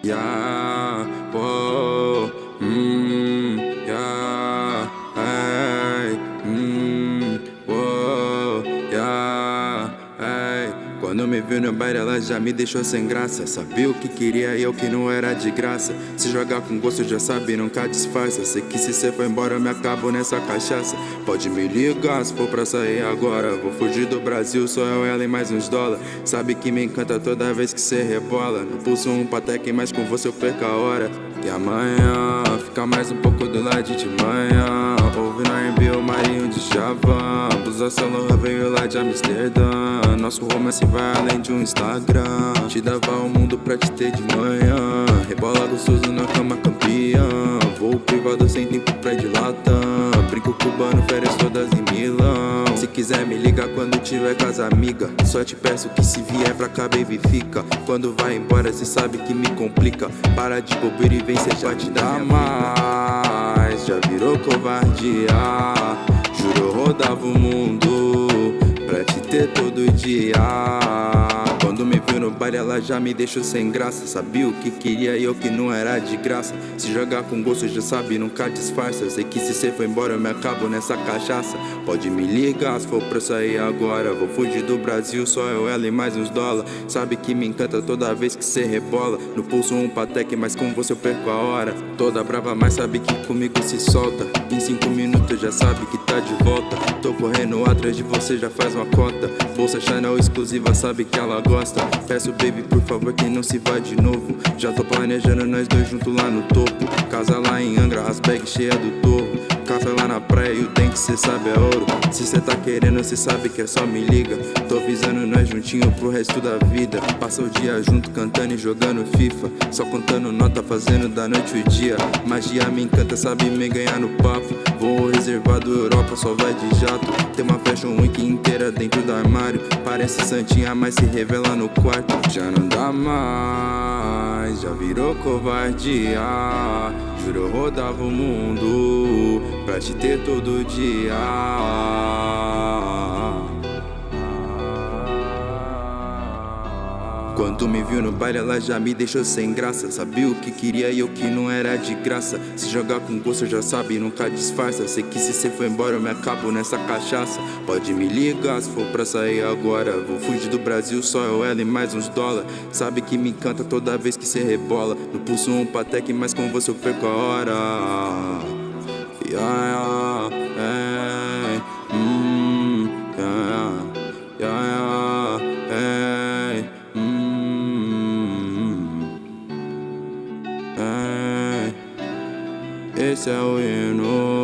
Yeah, whoa, yeah, hey, whoa, yeah, hey. Quando me viu no baile ela já me deixou sem graça. Sabia o que queria e eu que não era de graça. Se jogar com gosto já sabe, nunca disfarça. Sei que se cê for embora eu me acabo nessa cachaça. Pode me ligar se for pra sair agora. Vou fugir do Brasil, só eu, ela e mais uns dólares. Sabe que me encanta toda vez que cê rebola. No pulso um patek, mas com você eu perco a hora. E amanhã, fica mais um pouco do lado de manhã. Ouve no R&B o Marinho de Java. Blusa Saint veio lá de Amsterdã. Nosso romance vai além de um Instagram. Te dava o mundo pra te ter de manhã. Rebola gostoso na cama campeão. Voo privado sem tempo pra dilatar. Brinco cubano, férias todas em Milão. Se quiser me liga quando tiver com as amigas. Só te peço que se vier pra cá, baby, fica. Quando vai embora, cê sabe que me complica. Para de bobeira e vem ser já te dá mais. Já virou covardia. Juro, eu rodava o mundo pra te ter todo dia. Quando me viu no baile ela já me deixou sem graça. Sabia o que queria e eu que não era de graça. Se jogar com gosto já sabe, nunca disfarça. Sei que se cê for embora eu me acabo nessa cachaça. Pode me ligar se for pra sair agora. Vou fugir do Brasil, só eu, ela e mais uns dólar. Sabe que me encanta toda vez que cê rebola. No pulso um patek, mas com você eu perco a hora. Toda brava, mas sabe que comigo se solta. Em 5 minutos já sabe que tá de volta. Tô correndo atrás de você, já faz uma cota. Bolsa Chanel exclusiva, sabe que ela gosta. Peço baby, por favor, que não se vá de novo. Já tô planejando nós dois juntos lá no topo. Casa lá em Angra, as bags cheias do torro. Café lá na praia e o dente cê sabe é ouro. Se cê tá querendo, cê sabe que é só me liga. Tô visando nós juntinho pro resto da vida. Passa o dia junto cantando e jogando FIFA. Só contando nota, fazendo da noite o dia. Magia me encanta, sabe me ganhar no papo. Voo reservado Europa, só vai de jato. Tem uma fashion week inteira dentro do armário. Parece santinha, mas se revela no quarto. Já não dá mais, já virou covardia. Juro, eu rodava o mundo pra te ter todo dia. Quando me viu no baile ela já me deixou sem graça. Sabia o que queria e eu que não era de graça. Se jogar com gosto já sabe, nunca disfarça. Sei que se cê for embora eu me acabo nessa cachaça. Pode me ligar se for pra sair agora. Vou fugir do Brasil, só eu, ela e mais uns dólar. Sabe que me encanta toda vez que cê rebola. No pulso um patek, mas com você eu perco a hora. Yeah, hey, yeah, yeah, hey, hey. Esse é o hino.